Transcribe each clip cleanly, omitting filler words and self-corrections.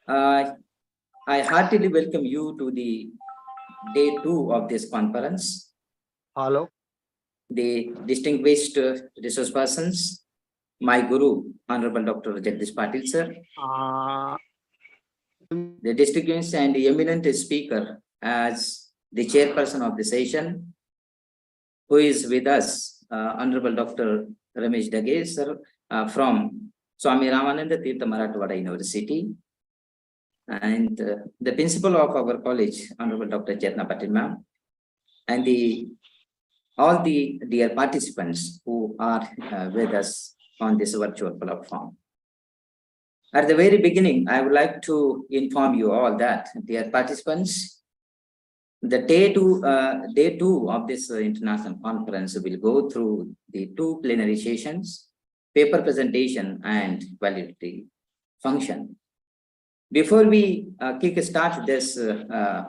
Uh, I heartily welcome you to the day 2 of this conference. Hello. The distinguished resource persons, my Guru, Honorable Dr. Jagdish Patil, sir, the distinguished and eminent speaker as the chairperson of the session, who is with us, Honorable Dr. Ramesh Dage, sir, from Swami Ramananda Tirtha Marathwada University, and the principal of our college, Honorable Dr. Chetna Patil ma'am, and all the dear participants who are with us on this virtual platform. At the very beginning, I would like to inform you all that, dear participants, the day two of this international conference will go through the 2 plenary sessions, paper presentation and validity function. Before we kick start this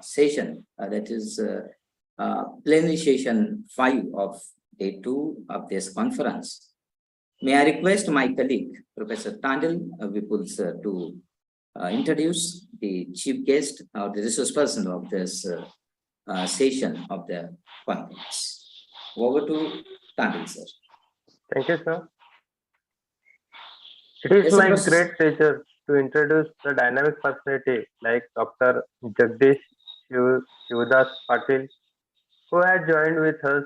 session, that is plenary session 5 of day 2 of this conference, may I request my colleague, Professor Tandil Vipul sir, to introduce the chief guest or the resource person of this session of the conference. Over to Tandil sir. Thank you, sir. It is my great pleasure to introduce the dynamic personality like Dr. Jagdish Shivdas Patil, who has joined with us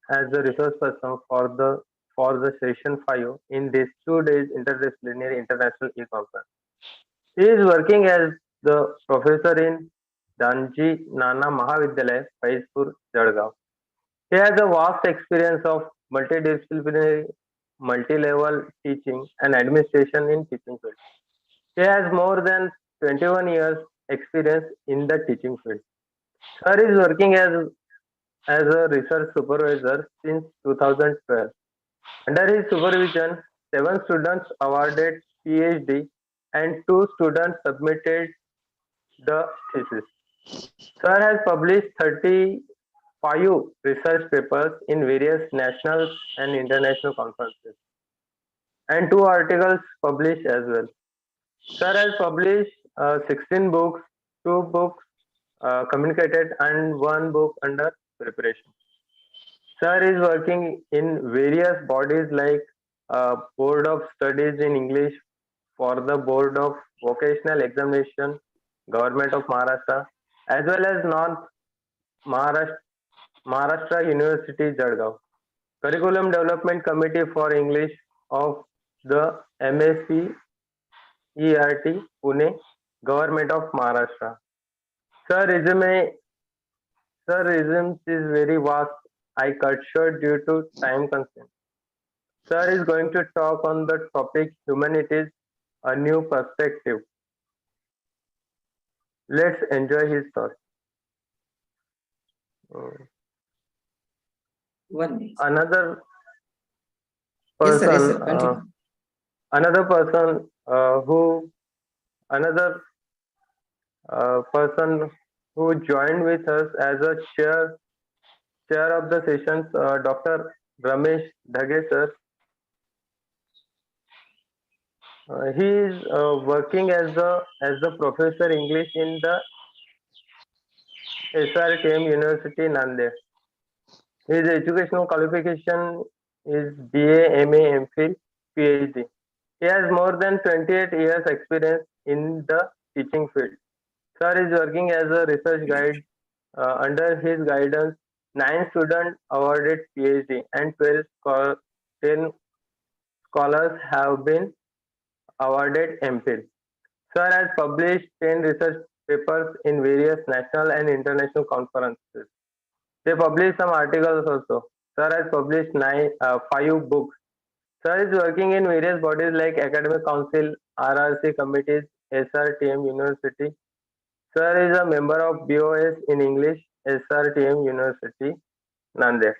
as the resource person for the session 5 in this 2 days interdisciplinary international e-conference. He is working as the professor in Danji Nana Mahavidyalaya, Faizpur, Jalgaon. He has a vast experience of multidisciplinary, multi-level teaching and administration in teaching field. He has more than 21 years experience in the teaching field. Sir is working as a research supervisor since 2012. Under his supervision, 7 students awarded PhD and 2 students submitted the thesis. Sir has published 35 research papers in various national and international conferences and 2 articles published as well. Sir has published 16 books, 2 books communicated and 1 book under preparation. Sir is working in various bodies like Board of Studies in English for the Board of Vocational Examination, Government of Maharashtra, as well as North Maharashtra University, Jalgaon. Curriculum Development Committee for English of the MSc ERT, Pune, Government of Maharashtra. Sir, resume is very vast. I cut short due to time constraint. Sir is going to talk on the topic Humanities, a new perspective. Let's enjoy his thoughts. Another person, yes, sir, another person person who joined with us as a chair of the sessions, Dr. Ramesh Dage sir. He is working as the professor English in the SRTM University, Nanded. His educational qualification is BA, MA, MPhil, PhD. He has more than 28 years experience in the teaching field. Sir is working as a research guide. Under his guidance, 9 students awarded PhD and 10 scholars have been awarded MPhil. Sir has published 10 research papers in various national and international conferences. They published some articles also. Sir has published 5 books. Sir is working in various bodies like Academic Council, RRC committees, SRTM University. Sir is a member of BOS in English, SRTM University, Nanded.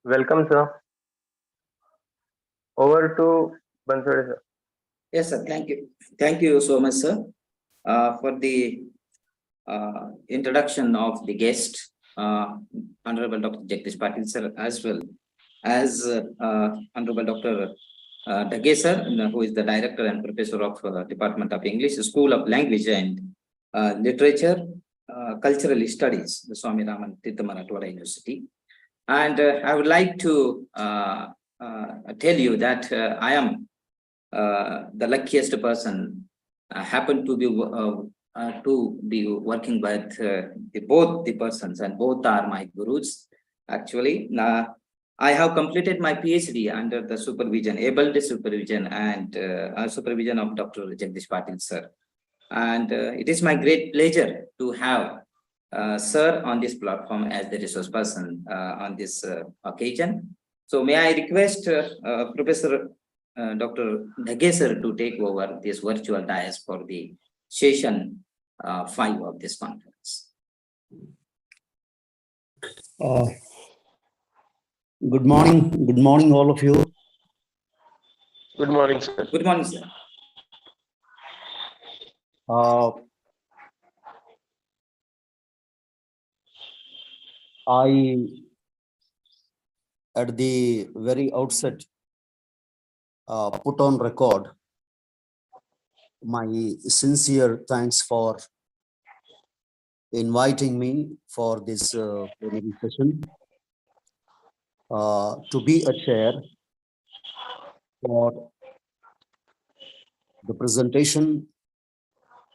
Welcome, sir. Over to Banswade, sir. Yes, sir. Thank you. Thank you so much, sir, for the introduction of the guest, Honorable Dr. Jagdish Patil, sir, as well as Honorable Dr. Dage sir, who is the director and professor of Department of English, School of Language and Literature, Cultural Studies, the Swami Raman Tirtha Marathwada University. And I would like to tell you that I am the luckiest person. I happen to be working with both the persons, and both are my gurus. Actually, I have completed my PhD under the supervision, able supervision, and supervision of Dr. Jagdish Patil sir. And it is my great pleasure to have sir on this platform as the resource person on this occasion. So may I request Professor Dr. Dhage sir to take over this virtual dais for the session 5 of this conference. Good morning, all of you. Good morning, sir. Good morning, sir. I, at the very outset, put on record my sincere thanks for inviting me for this plenary session to be a chair for the presentation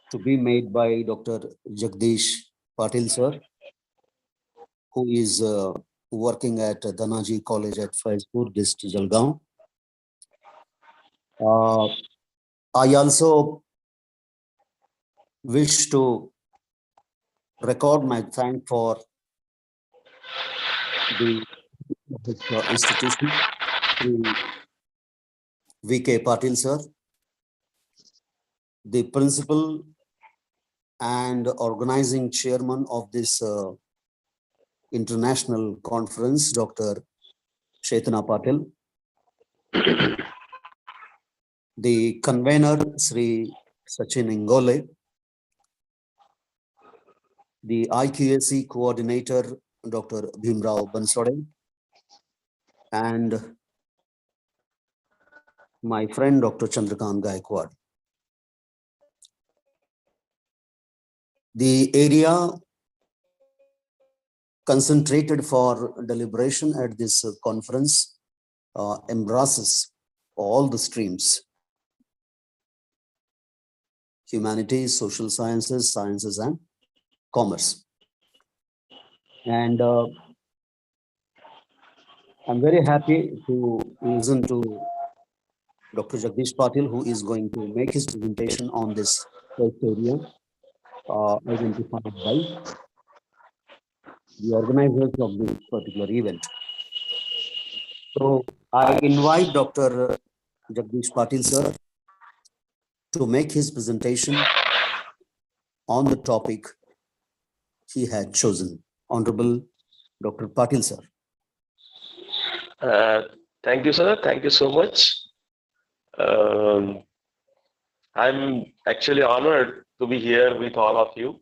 to be made by Dr. Jagdish Patil sir, who is working at Danaji College at Faizpur, district Jalgaon. I also wish to record my thanks for the institution, V.K. Patil sir, the principal and organizing chairman of this international conference, Dr. Chaitanya Patil, the convener, Sri Sachin Ingole, the IQAC coordinator, Dr. Bhimrao Bansode, and my friend, Dr. Chandrakant Gaikwad. The area concentrated for deliberation at this conference embraces all the streams: humanities, social sciences, sciences, and commerce. And I'm very happy to listen to Dr. Jagdish Patil, who is going to make his presentation on this first area identified by the organizers of this particular event. So I invite Dr. Jagdish Patil sir to make his presentation on the topic he had chosen. Honorable Dr. Patil sir. Thank you, sir. Thank you so much. I'm actually honored to be here with all of you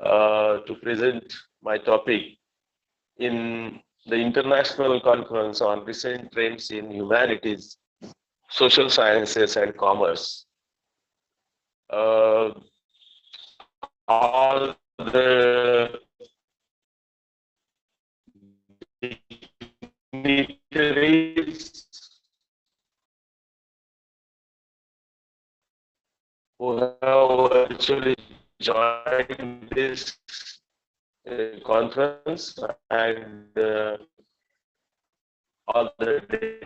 to present my topic in the International Conference on Recent Trends in Humanities, Social Sciences and Commerce. All the dignitaries who have actually joined this conference, and all the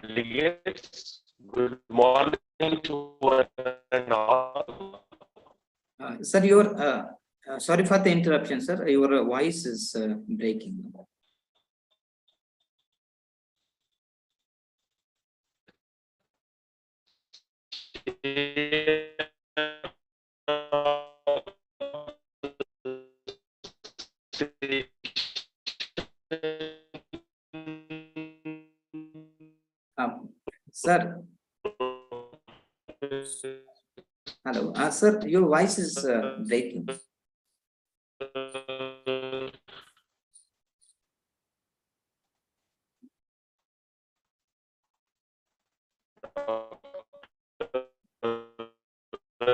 delegates, good morning to one and all. Sir, your sorry for the interruption, sir. Your voice is breaking. Sir. Hello, sir, your voice is breaking.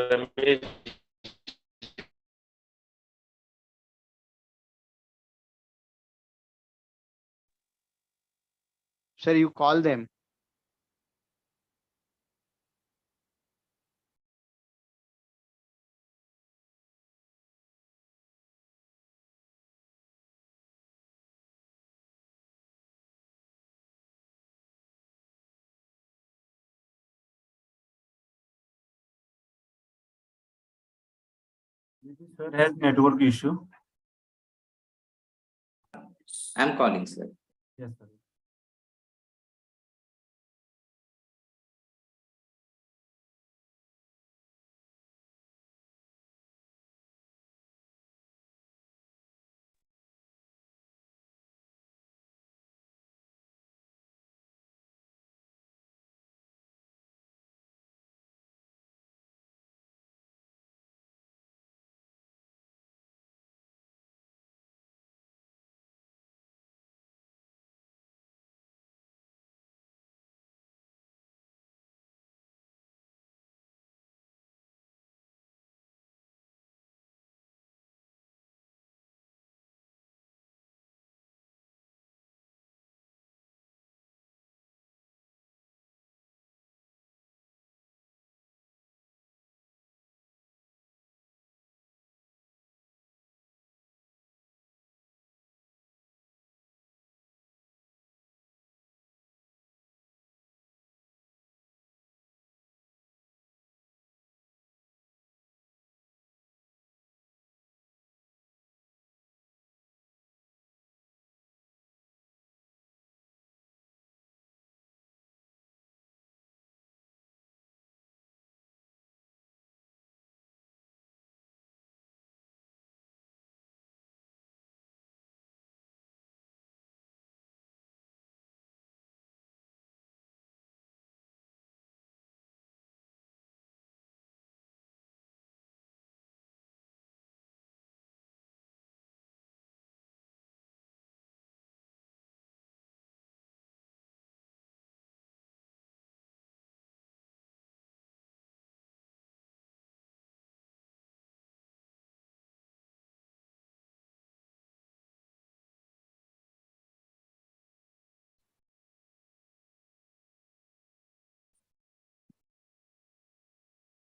Ramesh. Sir, you call them. Sir has network issue. I'm calling, sir. Yes, sir.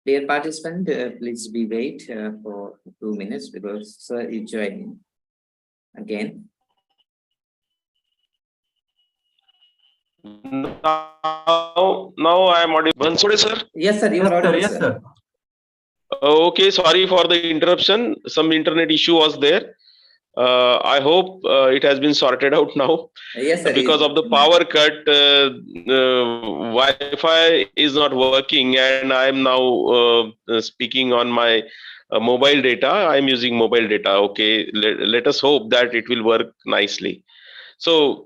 Dear participant, please be wait for 2 minutes because sir is joining again. Now I am audible. Bansode, sir. Yes, sir, you Yes, are sir. audible, Yes, sir. sir. Okay, sorry for the interruption. Some internet issue was there. I hope it has been sorted out now. Yes, sir. Because of the power cut, Wi-Fi is not working, and I am now speaking on my mobile data. I am using mobile data. Okay, let us hope that it will work nicely. So,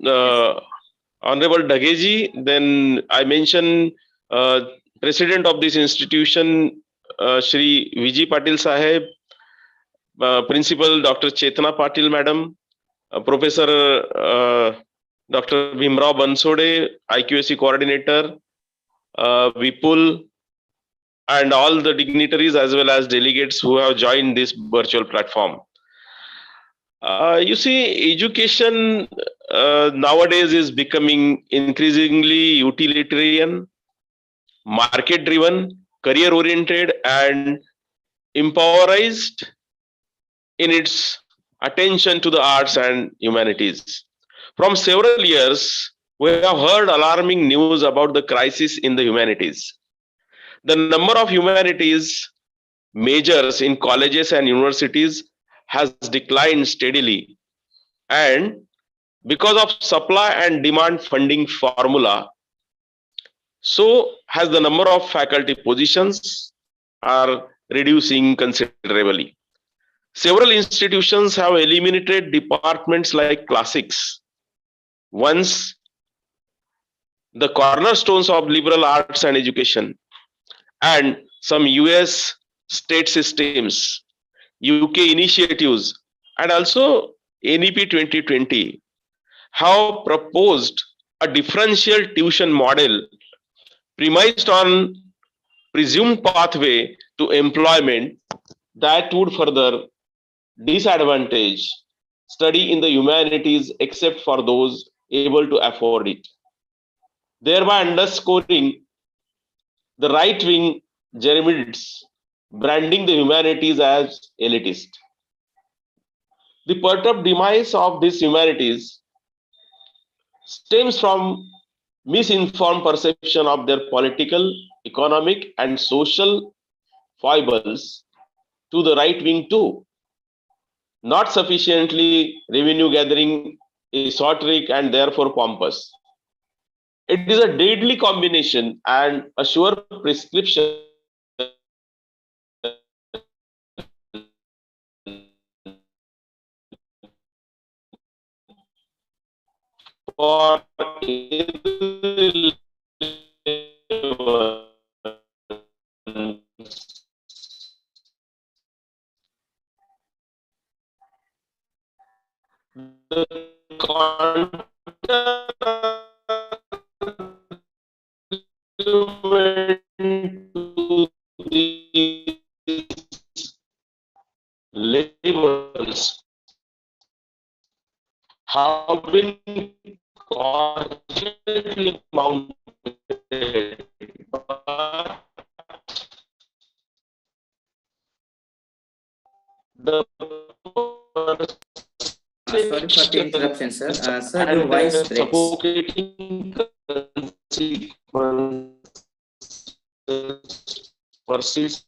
Honorable Dageji, then I mention President of this institution, Shri Vijay Patil Saheb, Principal Dr. Chetna Patil Madam, Professor Dr. Bhimrao Bansode, IQAC Coordinator, Vipul, and all the dignitaries as well as delegates who have joined this virtual platform. You see, education nowadays is becoming increasingly utilitarian, market driven, career oriented, and empowerized in its attention to the arts and humanities. From several years, we have heard alarming news about the crisis in the humanities. The number of humanities majors in colleges and universities has declined steadily, and because of supply and demand funding formula, so has the number of faculty positions are reducing considerably. Several institutions have eliminated departments like classics, once the cornerstones of liberal arts and education, and some US state systems, UK initiatives, and also NEP 2020 have proposed a differential tuition model premised on presumed pathway to employment that would further disadvantage study in the humanities except for those able to afford it, thereby underscoring the right-wing Jeremids branding the humanities as elitist. The perturbed demise of these humanities stems from misinformed perception of their political, economic, and social foibles to the right wing too. Not sufficiently revenue gathering, esoteric, and therefore pompous. It is a deadly combination and a sure prescription for the to these labels have been constantly mounted, but the Sorry for the interruption, sir. Sir, your and voice their breaks. suffocating consequences persist.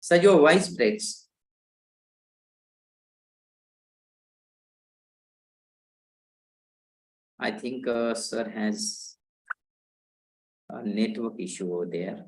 Sir, your voice breaks. I think sir has a network issue over there.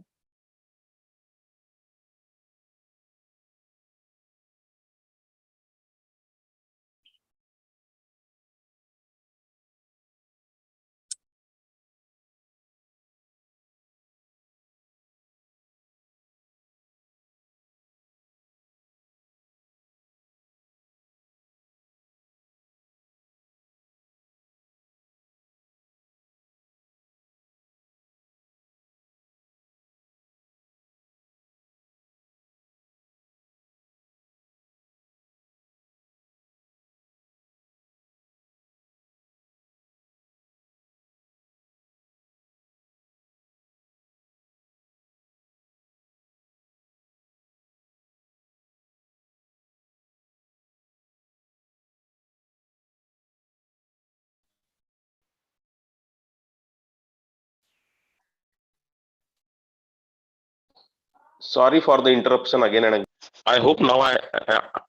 Sorry for the interruption again and again. I hope now I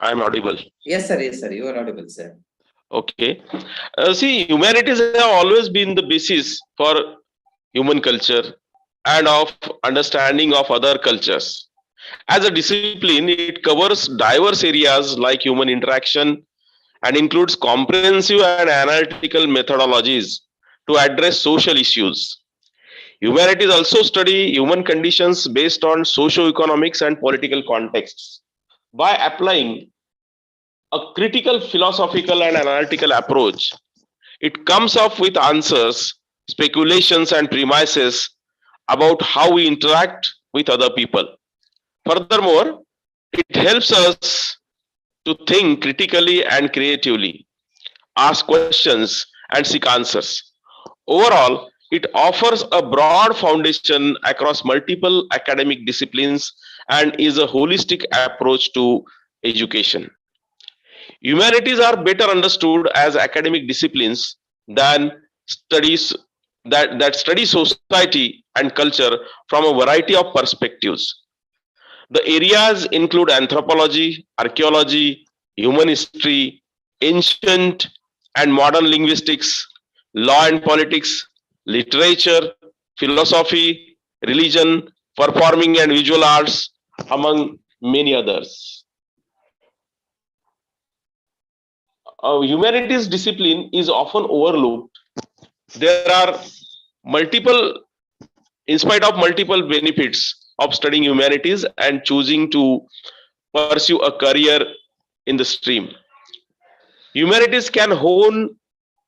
am audible. Yes, sir, you are audible, sir. Okay. See, humanities have always been the basis for human culture and of understanding of other cultures. As a discipline, it covers diverse areas like human interaction and includes comprehensive and analytical methodologies to address social issues. Humanities also study human conditions based on socio-economics and political contexts. By applying a critical philosophical and analytical approach, it comes up with answers, speculations, and premises about how we interact with other people. Furthermore, it helps us to think critically and creatively, ask questions, and seek answers. Overall, it offers a broad foundation across multiple academic disciplines and is a holistic approach to education. Humanities are better understood as academic disciplines than studies that study society and culture from a variety of perspectives. The areas include anthropology, archaeology, human history, ancient and modern linguistics, law and politics, literature, philosophy, religion, performing and visual arts, among many others. Humanities discipline is often overlooked. There are multiple, in spite of multiple benefits of studying humanities and choosing to pursue a career in the stream. Humanities can hone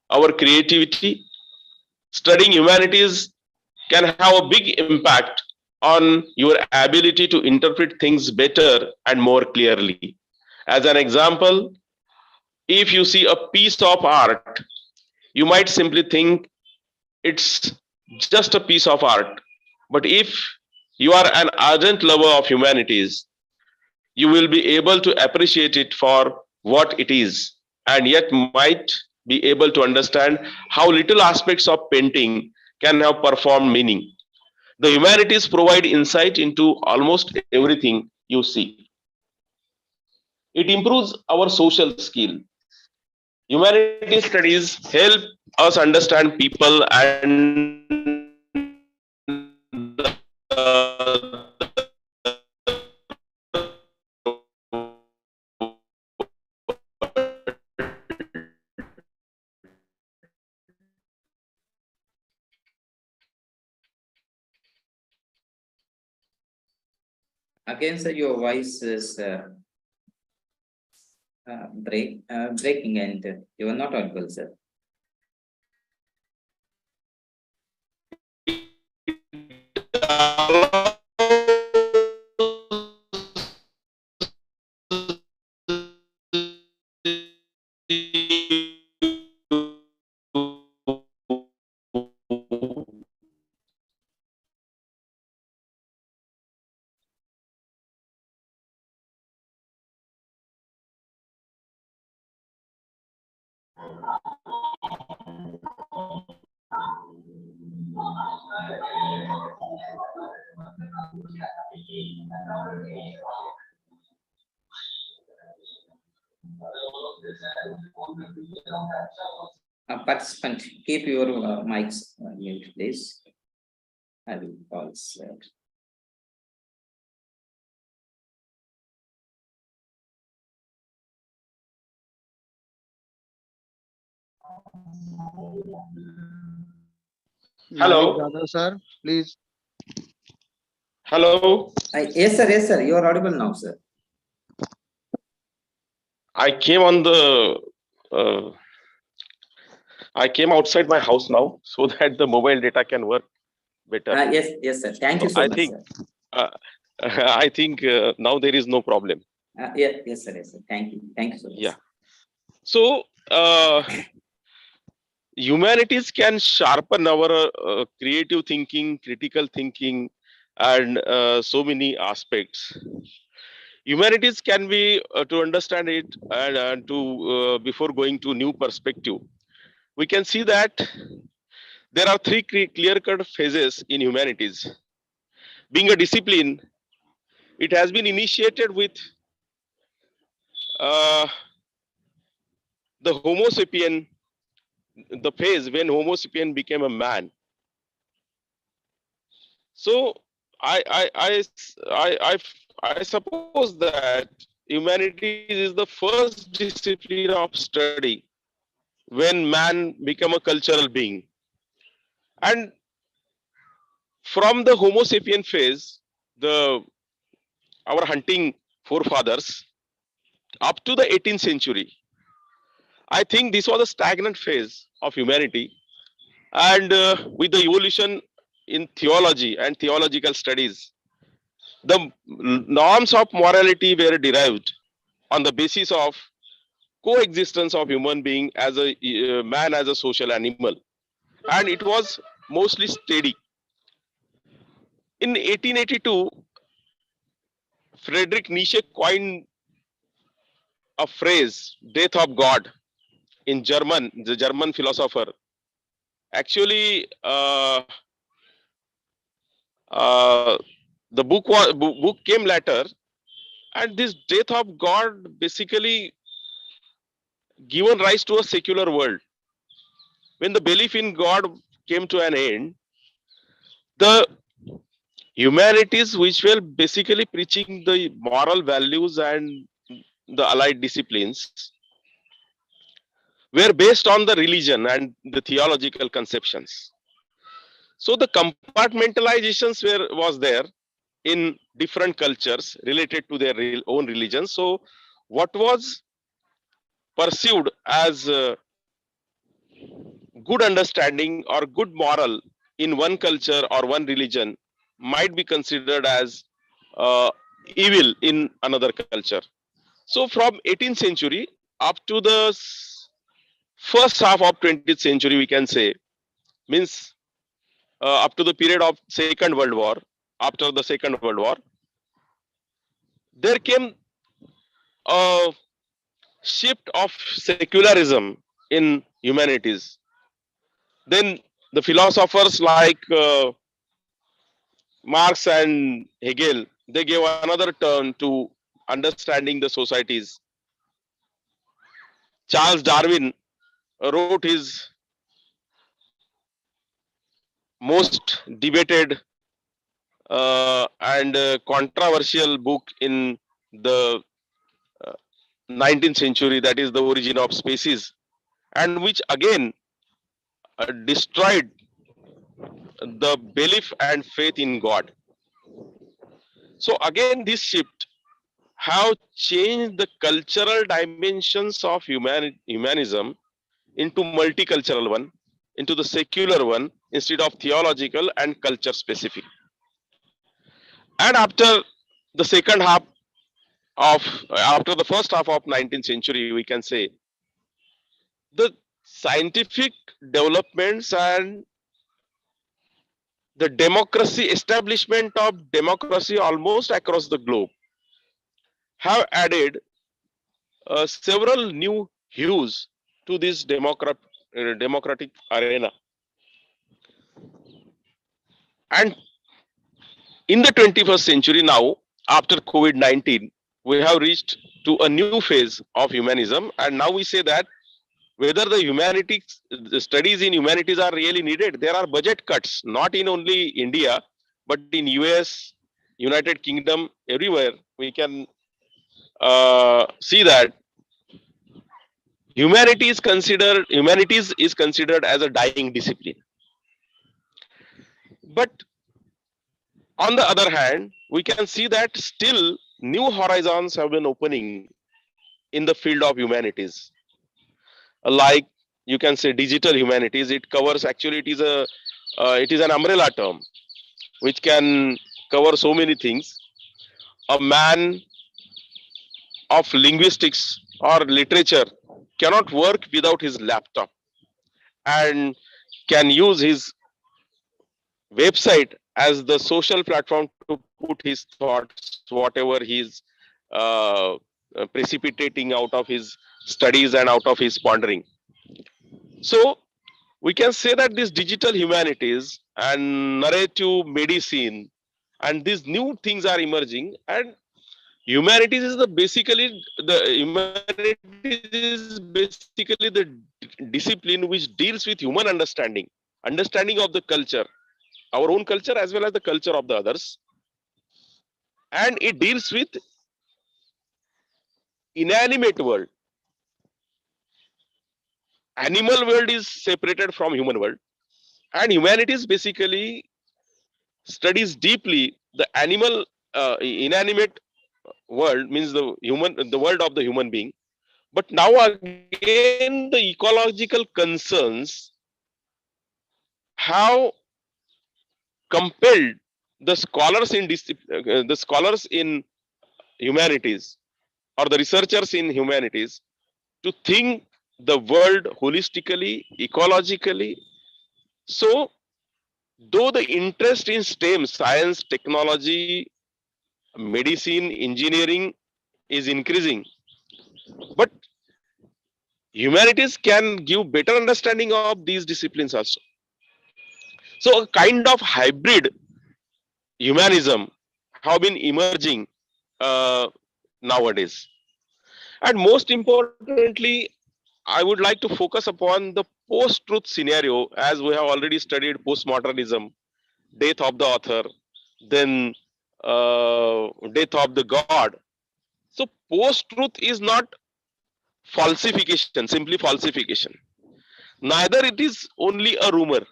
our creativity. Studying humanities can have a big impact on your ability to interpret things better and more clearly. As an example, if you see a piece of art, you might simply think it's just a piece of art. But if you are an ardent lover of humanities, you will be able to appreciate it for what it is, and yet might be able to understand how little aspects of painting can have performed meaning. The humanities provide insight into almost everything you see. It improves our social skill. Humanities studies help us understand people and Again, sir, your voice is breaking, and you are not audible, sir. Participant, keep your mics mute, please. I will pause. Hello. Brother, sir, please. Hello. Yes, sir. Yes, sir. You are audible now, sir. I came on the I came outside my house now so that the mobile data can work better. Yes, yes, sir. Thank you so I much, think sir. I think now there is no problem. Yes, sir. Yes, sir. Thank you. Thank you so much. Yeah. So humanities can sharpen our creative thinking, critical thinking, and so many aspects. Humanities can be to understand it and to before going to new perspective. We can see that there are three clear-cut phases in humanities. Being a discipline, it has been initiated with uh, the Homo sapien, the phase when Homo sapien became a man. So I suppose that humanities is the first discipline of study when man became a cultural being. And from the Homo sapien phase, the our hunting forefathers, up to the 18th century, I think this was a stagnant phase of humanity. And with the evolution in theology and theological studies, the norms of morality were derived on the basis of coexistence of human being as a man as a social animal, and it was mostly steady. In 1882, Friedrich Nietzsche coined a phrase, "death of God," in German, the German philosopher. Actually, uh, the book came later, and this death of God basically given rise to a secular world. When the belief in God came to an end, the humanities, which were basically preaching the moral values and the allied disciplines, were based on the religion and the theological conceptions. So the compartmentalizations was there in different cultures related to their own religion. So what was perceived as good understanding or good moral in one culture or one religion might be considered as uh, evil in another culture. So from 18th century up to the first half of 20th century, we can say, means up to the period of Second World War. After the Second World War, there came a shift of secularism in humanities. Then the philosophers like Marx and Hegel, they gave another turn to understanding the societies. Charles Darwin wrote his most debated and controversial book in the 19th century, that is The Origin of Species, and which again destroyed the belief and faith in God. So again, this shift have changed the cultural dimensions of humanism into multicultural one, into the secular one instead of theological and culture specific. And the second half after the first half of 19th century, we can say the scientific developments and the democracy establishment of democracy almost across the globe have added several new hues to this democratic arena. And in the 21st century now, after COVID-19, we have reached to a new phase of humanism. And now we say that whether the studies in humanities are really needed, there are budget cuts, not in only India, but in US, United Kingdom, everywhere. We can see that humanities is considered as a dying discipline. But on the other hand, we can see that still new horizons have been opening in the field of humanities. Like you can say digital humanities, it covers actually it is an umbrella term which can cover so many things. A man of linguistics or literature cannot work without his laptop and can use his website as the social platform to put his thoughts, whatever he's uh, precipitating out of his studies and out of his pondering. So we can say that these digital humanities and narrative medicine and these new things are emerging, and humanities is basically the discipline which deals with human understanding of the culture, our own culture as well as the culture of the others, and it deals with inanimate world. Animal world is separated from human world, and humanities basically studies deeply the animal inanimate world, means the world of the human being. But now again, the ecological concerns have compelled the scholars in humanities or the researchers in humanities to think the world holistically, ecologically. So, though the interest in STEM, science, technology, medicine, engineering is increasing, but humanities can give better understanding of these disciplines also. So, a kind of hybrid humanism have been emerging uh, nowadays. And most importantly, I would like to focus upon the post-truth scenario, as we have already studied postmodernism, death of the author, then death of the god. So post-truth is not falsification, simply falsification. Neither it is only a rumor.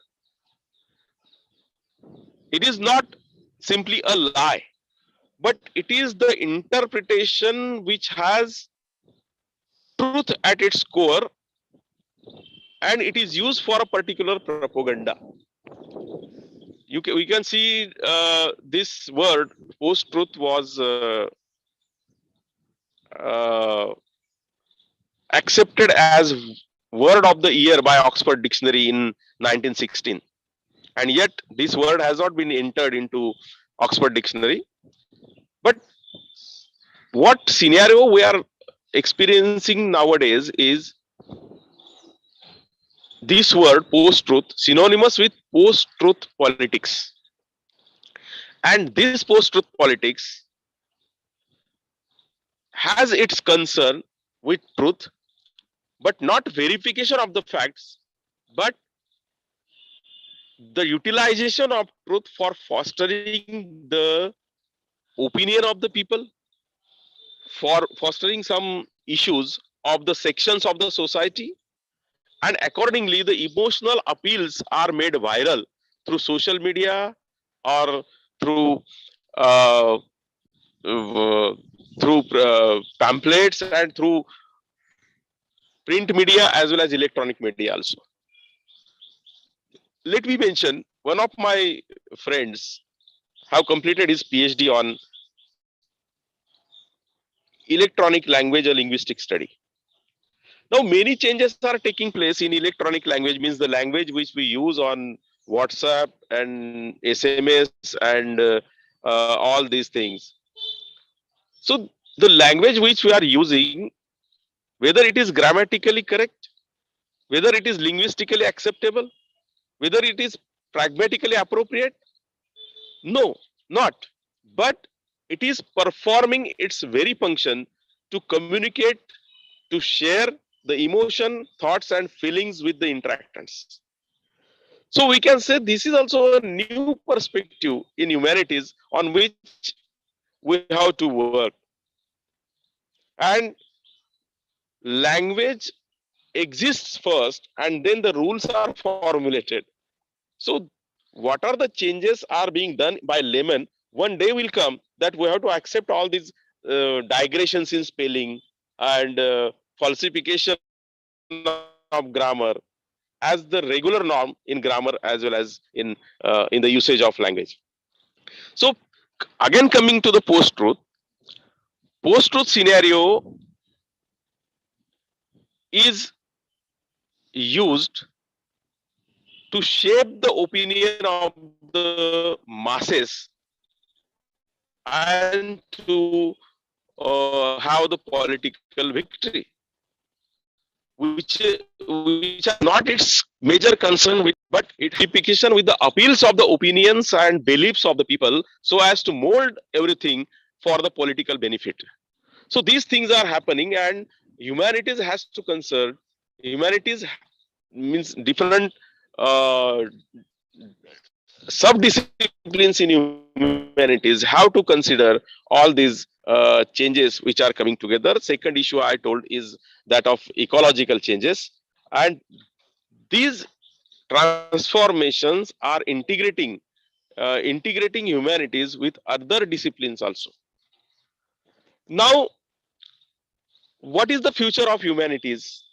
It is not simply a lie, but it is the interpretation which has truth at its core and it is used for a particular propaganda. We can see this word post-truth was uh, accepted as word of the year by Oxford Dictionary in 1916, and yet this word has not been entered into Oxford Dictionary. But what scenario we are experiencing nowadays is this word post-truth synonymous with post-truth politics, and this post-truth politics has its concern with truth, but not verification of the facts, but the utilization of truth for fostering the opinion of the people, for fostering some issues of the sections of the society, and accordingly the emotional appeals are made viral through social media or through uh, uh, pamphlets and through print media as well as electronic media also. Let me mention one of my friends have completed his PhD on electronic language or linguistic study. Now many changes are taking place in electronic language, means the language which we use on WhatsApp and SMS and all these things. So the language which we are using, whether it is grammatically correct, whether it is linguistically acceptable, whether it is pragmatically appropriate, no, not. But it is performing its very function to communicate, to share the emotion, thoughts, and feelings with the interactants. So we can say this is also a new perspective in humanities on which we have to work. And language exists first, and then the rules are formulated. So what are the changes are being done by laymen? One day will come that we have to accept all these digressions in spelling and falsification of grammar as the regular norm in grammar as well as in the usage of language. So again, coming to the post-truth scenario is used to shape the opinion of the masses and to have the political victory, which are not its major concern with, but its implication with the appeals of the opinions and beliefs of the people, so as to mold everything for the political benefit. So these things are happening, and humanities has to concern. Humanities means different uh, sub-disciplines in humanities how to consider all these changes which are coming together. Second issue I told is that of ecological changes, and these transformations are integrating humanities with other disciplines also. Now, what is the future of humanities?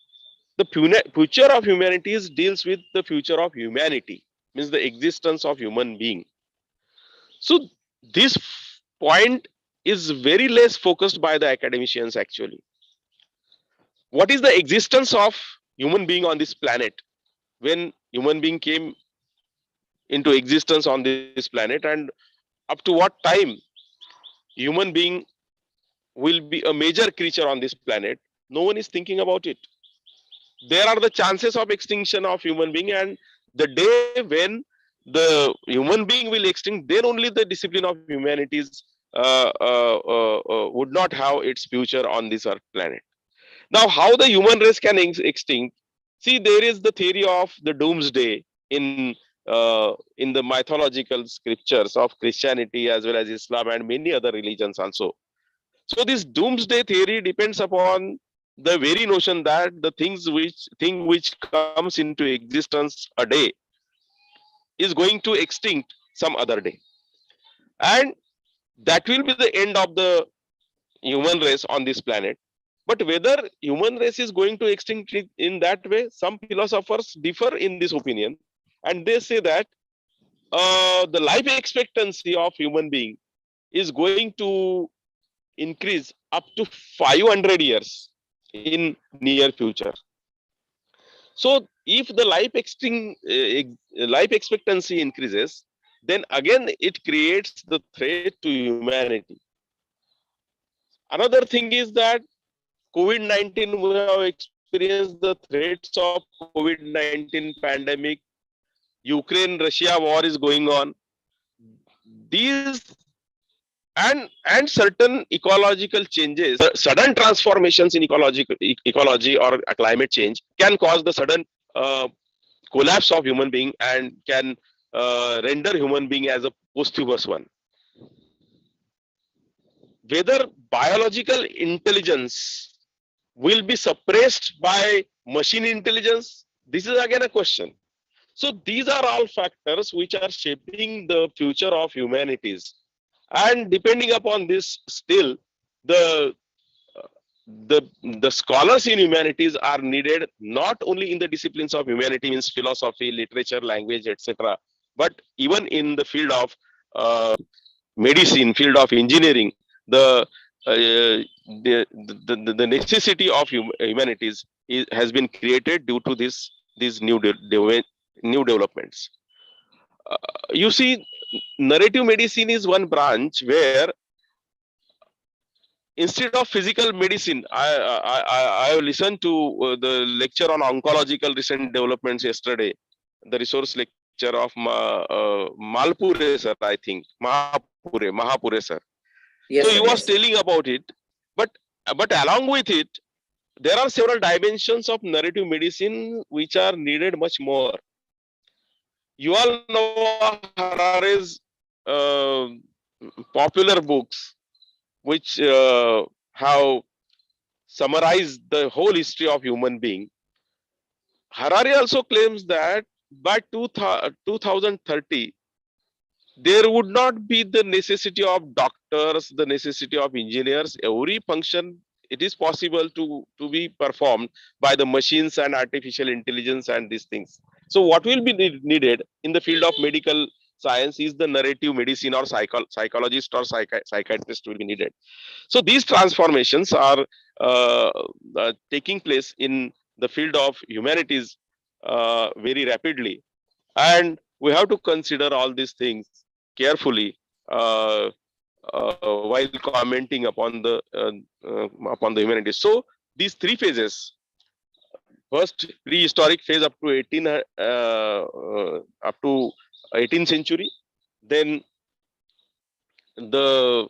The future of humanities deals with the future of humanity, means the existence of human being. So this point is very less focused by the academicians actually. What is the existence of human being on this planet? When human being came into existence on this planet, and up to what time human being will be a major creature on this planet, no one is thinking about it. There are the chances of extinction of human being, and the day when the human being will extinct, then only the discipline of humanities would not have its future on this earth planet. Now, how the human race can extinct? See, there is the theory of the doomsday in the mythological scriptures of Christianity as well as Islam and many other religions also. So this doomsday theory depends upon the very notion that the thing which comes into existence a day is going to extinct some other day, and that will be the end of the human race on this planet. But whether human race is going to extinct in that way, some philosophers differ in this opinion, and they say that the life expectancy of human being is going to increase up to 500 years in near future. So if the life expectancy increases, then again it creates the threat to humanity. Another thing is that COVID-19, we have experienced the threats of COVID-19 pandemic. Ukraine-Russia war is going on. These and certain ecological changes, sudden transformations in ecology or a climate change can cause the sudden collapse of human being and can render human being as a posthumous one. Whether biological intelligence will be suppressed by machine intelligence, this is again a question. So these are all factors which are shaping the future of humanities. And depending upon this, still the scholars in humanities are needed not only in the disciplines of humanity, means philosophy, literature, language, etc., but even in the field of medicine, field of engineering. The necessity of humanities has been created due to these new developments. You see, narrative medicine is one branch where instead of physical medicine, I listened to the lecture on oncological recent developments yesterday, the resource lecture of Malpure sir, I think, Mahapure sir. Yes, So sir, he was yes, sir. telling about it, but along with it, there are several dimensions of narrative medicine which are needed much more. You all know Harare's popular books, which have summarized the whole history of human being. Harari also claims that by 2030, there would not be the necessity of doctors, the necessity of engineers. Every function, it is possible to be performed by the machines and artificial intelligence and these things. So what will be needed in the field of medical science is the narrative medicine, or psychologist or psychiatrist will be needed. So these transformations are taking place in the field of humanities very rapidly, and we have to consider all these things carefully while commenting upon the humanities. So these three phases: first, prehistoric phase up to 18th century, then the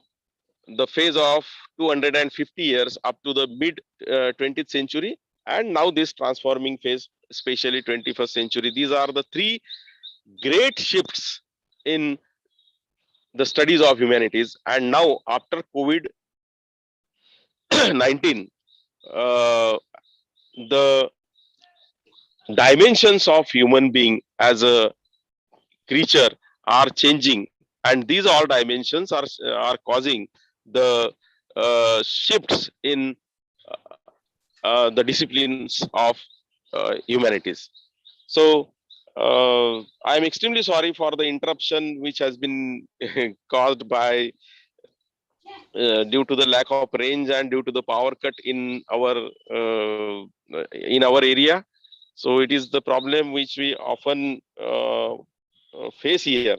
phase of 250 years up to the mid 20th century, and now this transforming phase, especially 21st century. These are the three great shifts in the studies of humanities. And now after COVID-19, the dimensions of human being as a creature are changing, and these all dimensions are causing the shifts in the disciplines of humanities. So I'm extremely sorry for the interruption which has been caused by due to the lack of range and due to the power cut in our area. So it is the problem which we often face here.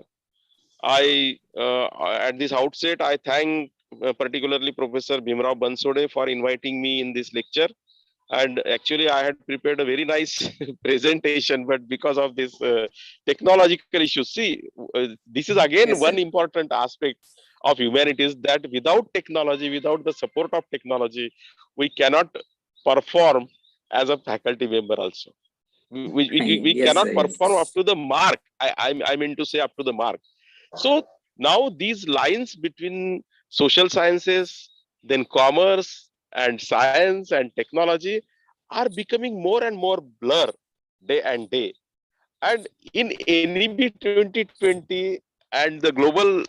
I at this outset, I thank particularly Professor Bhimrao Bansode for inviting me in this lecture. And actually, I had prepared a very nice presentation, but because of this technological issues, see, this is again Yes, one sir. important aspect of humanities, that without technology, without the support of technology, we cannot perform as a faculty member also. We Yes, cannot sir, yes. perform up to the mark. I mean to say up to the mark. So now these lines between social sciences, then commerce and science and technology are becoming more and more blur day and day. And in NEB 2020 and the global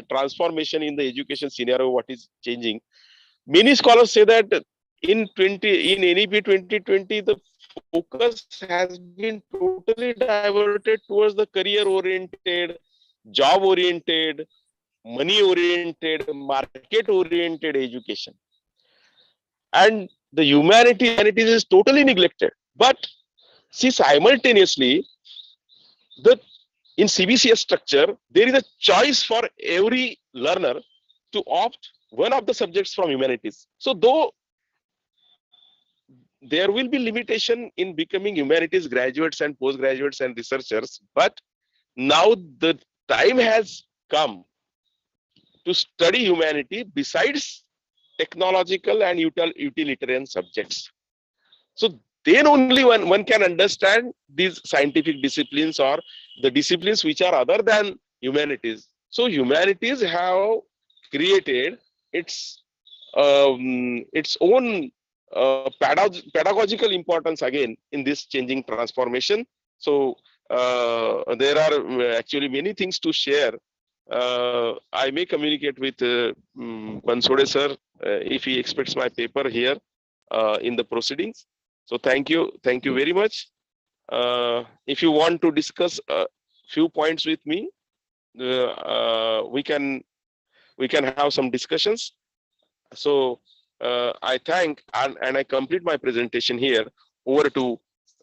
transformation in the education scenario, what is changing, many scholars say that in NEP 2020, the focus has been totally diverted towards the career-oriented, job-oriented, money-oriented, market-oriented education. And the humanities is totally neglected. But see, simultaneously, in CBCS structure, there is a choice for every learner to opt one of the subjects from humanities. So though there will be limitation in becoming humanities graduates and postgraduates and researchers, but now the time has come to study humanity besides technological and utilitarian subjects. So then only one can understand these scientific disciplines or the disciplines which are other than humanities. So humanities have created its own pedagogical importance again in this changing transformation. So there are actually many things to share. I may communicate with Bansode sir if he expects my paper here in the proceedings. So thank you very much. If you want to discuss a few points with me, we can have some discussions. So I thank and I complete my presentation here. Over to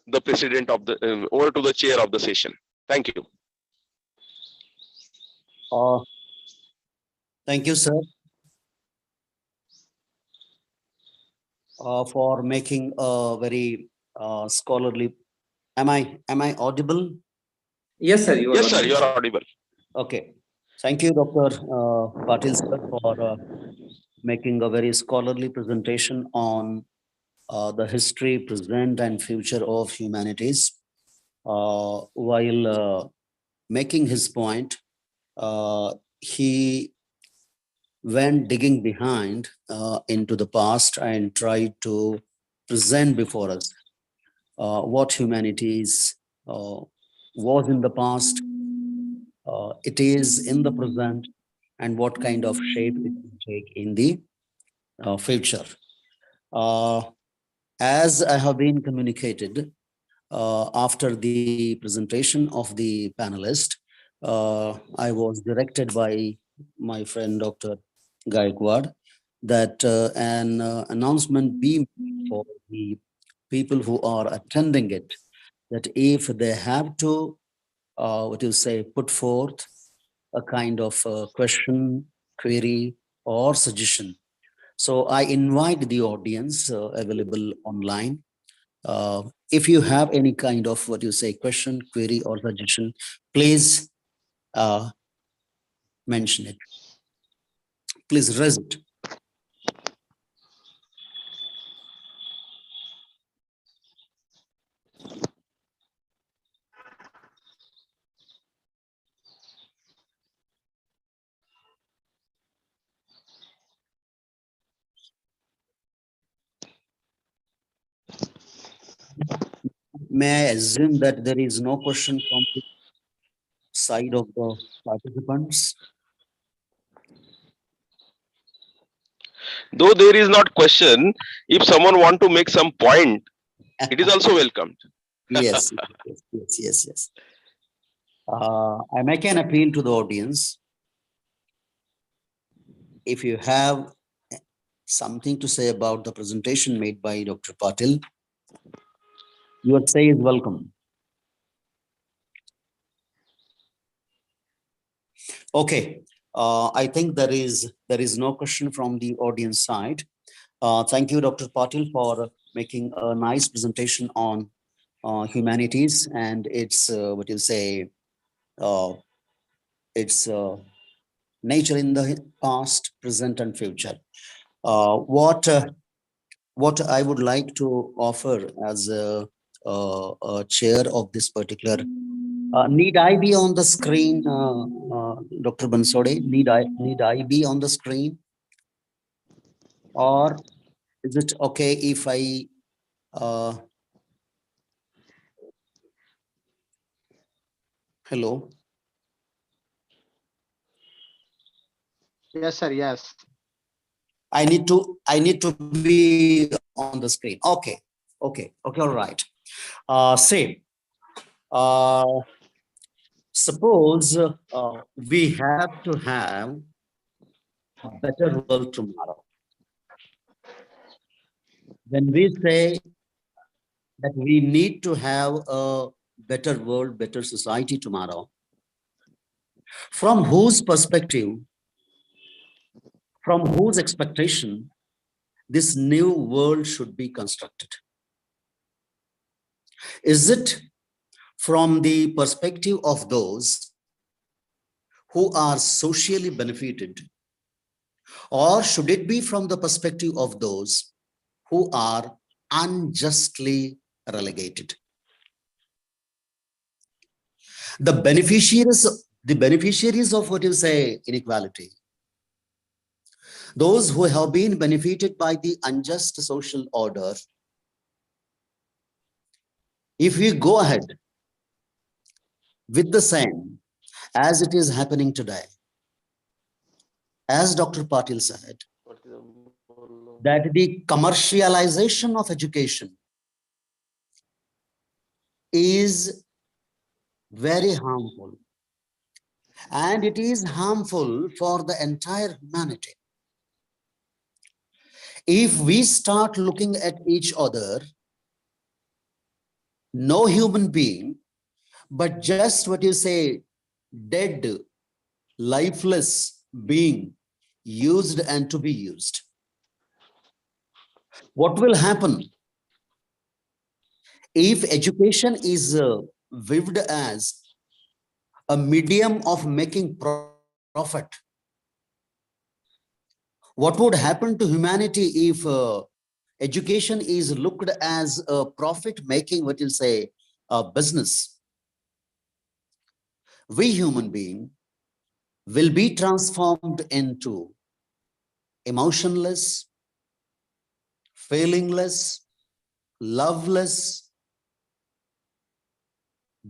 the president of the over to the chair of the session. Thank you. Thank you, sir, for making a very scholarly. Am I audible? Yes, sir. You are Yes, sir. audible, You sir. are audible. Okay. Thank you, Dr. Patil, sir, for making a very scholarly presentation on the history, present, and future of humanities. While making his point, he went digging behind into the past and tried to present before us what humanities was in the past, it is in the present, and what kind of shape it will take in the future. As I have been communicated, after the presentation of the panelist, I was directed by my friend Dr. Gaikwad that an announcement be made for the people who are attending it, that if they have to, put forth a kind of question, query, or suggestion. So I invite the audience available online. If you have any kind of question, query, or suggestion, please mention it. Please raise it. May I assume that there is no question from the side of the participants? Though there is not question, if someone want to make some point, it is also welcomed. Yes, yes. I make an appeal to the audience. If you have something to say about the presentation made by Dr. Patil, your say is welcome. Okay, I think there is no question from the audience side. Thank you, Dr. Patil, for making a nice presentation on humanities and its its nature in the past, present, and future. What I would like to offer as a chair of this particular, need I be on the screen, Dr. Bansode? Need I be on the screen, or is it okay if I hello? Yes, sir. Yes. I need to be on the screen. Okay, all right. Say, suppose we have to have a better world tomorrow. When we say that we need to have a better world, better society tomorrow, from whose perspective, from whose expectation, this new world should be constructed? Is it from the perspective of those who are socially benefited, or should it be from the perspective of those who are unjustly relegated? The beneficiaries of what you say inequality, those who have been benefited by the unjust social order, if we go ahead with the same as it is happening today, as Dr. Patil said, that the commercialization of education is very harmful, and it is harmful for the entire humanity. If we start looking at each other, no human being, but just what you say, dead, lifeless being, used and to be used. What will happen if education is viewed as a medium of making profit? What would happen to humanity if education is looked as a profit-making, what you say, a business? We human being will be transformed into emotionless, feelingless, loveless,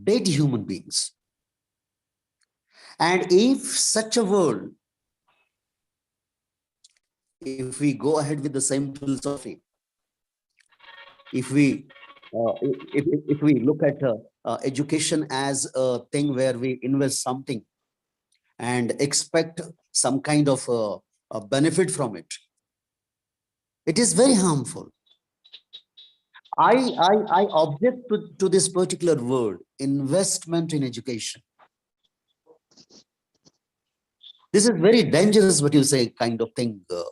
dead human beings. And if such a world, if we go ahead with the same philosophy, if we look at education as a thing where we invest something and expect some kind of a benefit from it, it is very harmful. I object to this particular word, investment in education. This is very dangerous, what you say, kind of thing. The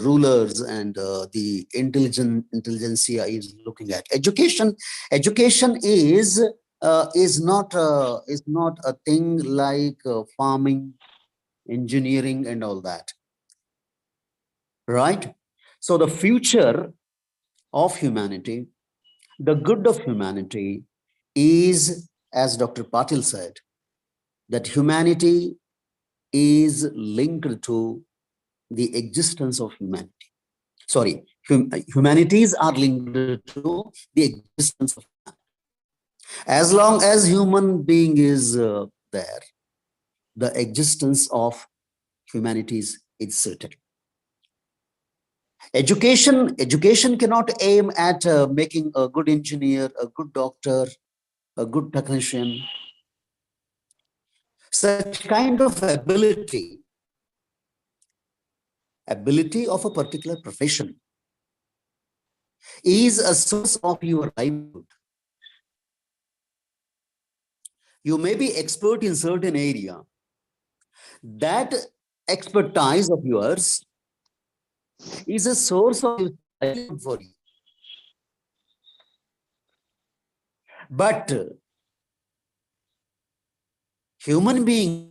rulers and the intelligentsia is looking at education. Education is not a thing like farming, engineering, and all that, right? So the future of humanity, the good of humanity is, as Dr. Patil said, that humanity is linked to the existence of humanity. Sorry, humanities are linked to the existence of humanity. As long as human being is there, the existence of humanities is certain. Education cannot aim at making a good engineer, a good doctor, a good technician. Such kind of ability of a particular profession is a source of your livelihood. You may be expert in certain area. That expertise of yours is a source of livelihood for you. But human being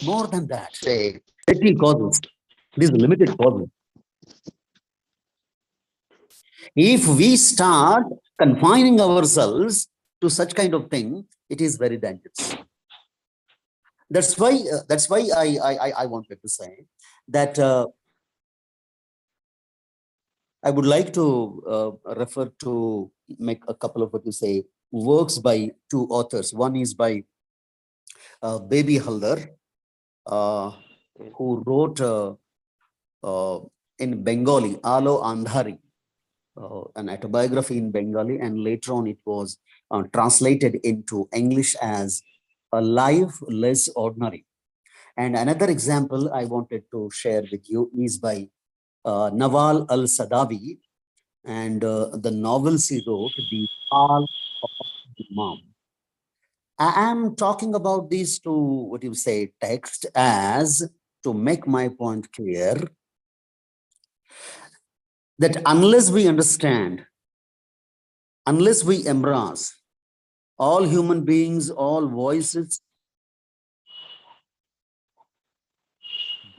more than that, say, 80 causes, these limited causes. If we start confining ourselves to such kind of thing, it is very dangerous. That's why I wanted to say that I would like to refer to make a couple of what you say works by two authors. One is by Baby Haldar, uh, who wrote in Bengali, Alo Andhari, an autobiography in Bengali, and later on it was translated into English as A Life Less Ordinary. And another example I wanted to share with you is by Nawal al-Sadawi, and the novels he wrote, The Fall of Imam. I am talking about these two, what you say, text as to make my point clear that unless we understand, unless we embrace all human beings, all voices,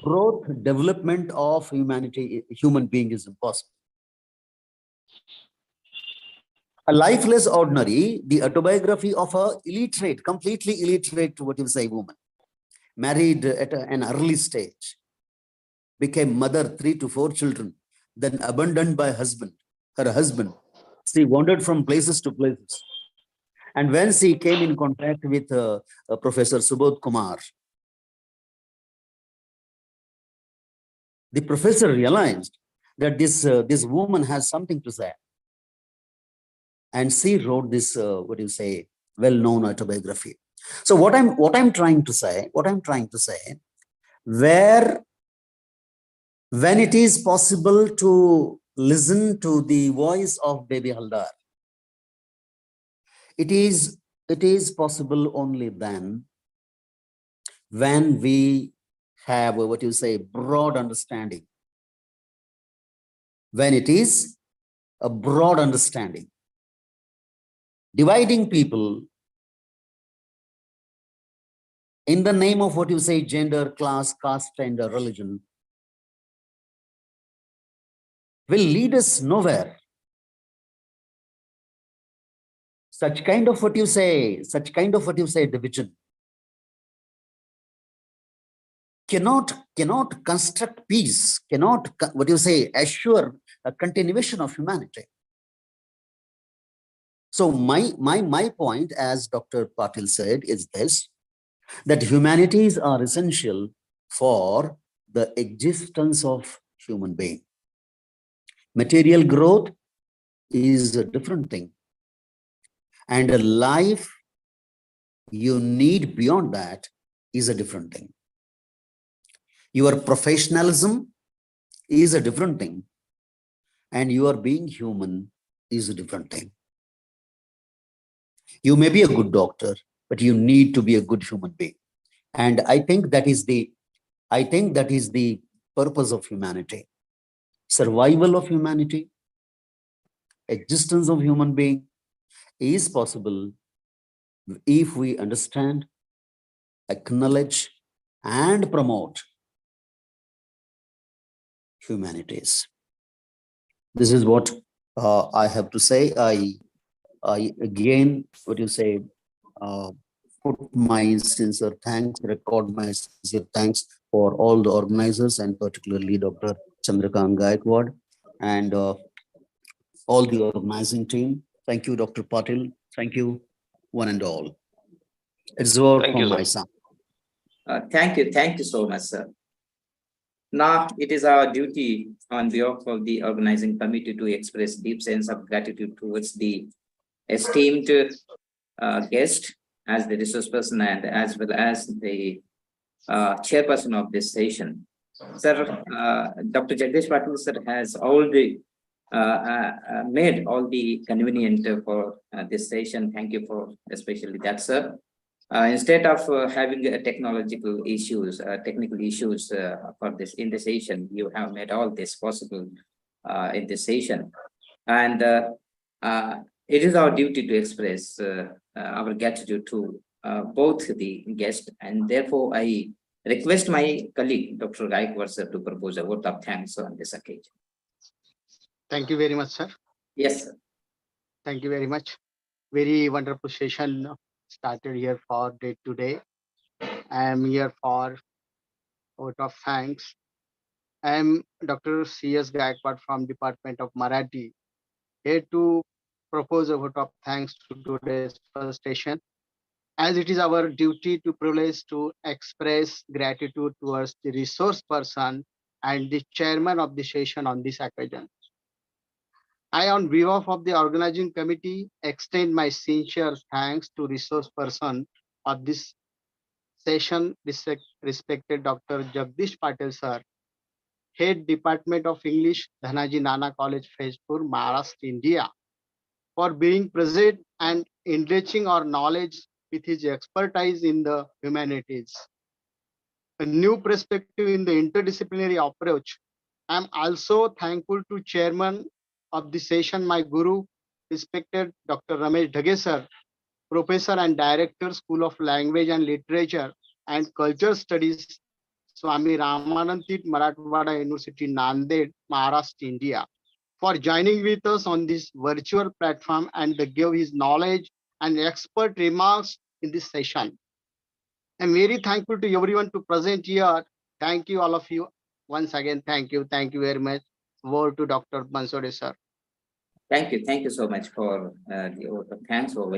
growth, development of humanity, human being is impossible. A Life Less Ordinary, the autobiography of a illiterate, completely illiterate, what you say, woman, married at an early stage, became mother 3 to 4 children, then abandoned by her husband. She wandered from places to places. And when she came in contact with Professor Subodh Kumar, the professor realized that this woman has something to say. And she wrote this, what do you say, well-known autobiography. So what I'm trying to say, where when it is possible to listen to the voice of baby Haldar, it is possible only then when we have what you say broad understanding. When it is a broad understanding, dividing people in the name of what you say gender, class, caste, and religion will lead us nowhere. Such kind of what you say division cannot construct peace, cannot what you say assure a continuation of humanity. So my point, as Dr. Patil said, is this, that humanities are essential for the existence of human being. Material growth is a different thing, and a life you need beyond that is a different thing. Your professionalism is a different thing, and your being human is a different thing. You may be a good doctor, but you need to be a good human being. And I think that is the purpose of humanity. Survival of humanity, existence of human being is possible if we understand, acknowledge, and promote humanities. This is what I have to say. I again, what you say, put my sincere thanks, record my sincere thanks for all the organizers, and particularly Dr. Chandrakant Gaikwad and all the organizing team. Thank you, Dr. Patil. Thank you, one and all. It's all Thank you, from my sir. side. Thank you so much, sir. Now, it is our duty on behalf of the organizing committee to express deep sense of gratitude towards the esteemed guest as the resource person and as well as the chairperson of this session. Sir, Dr. Jagdish Patil sir has already made all the convenient for this session. Thank you for especially that, sir. Instead of having technical issues for this in the session, you have made all this possible in this session, and it is our duty to express our gratitude to both the guests, and therefore I request my colleague Dr. Gaikwad sir to propose a vote of thanks on this occasion. Thank you very much, sir. Yes, sir. Thank you very much. Very wonderful session started here for day to day. I am here for vote of thanks. I am Dr. C.S. Gaikwad from Department of Marathi, here to propose a vote of thanks to today's first session. as it is our duty to privilege to express gratitude towards the resource person and the chairman of the session on this occasion. I, on behalf of the organizing committee, extend my sincere thanks to resource person of this session, respected Dr. Jagdish Patel sir, Head Department of English, Dhanaji Nana College, Faizpur, Maharashtra, India, for being present and enriching our knowledge with his expertise in the humanities. A new perspective in the interdisciplinary approach. I am also thankful to Chairman of the session, my Guru, respected Dr. Ramesh Dhage sir, Professor and Director, School of Language and Literature and Culture Studies, Swami Ramanand Marathwada University, Nanded, Maharashtra, India, for joining with us on this virtual platform and give his knowledge and expert remarks in this session. I'm very thankful to everyone to present here. Thank you, all of you. Once again, thank you. Thank you very much. Word to Dr. Bansode, sir. Thank you so much for the thanks for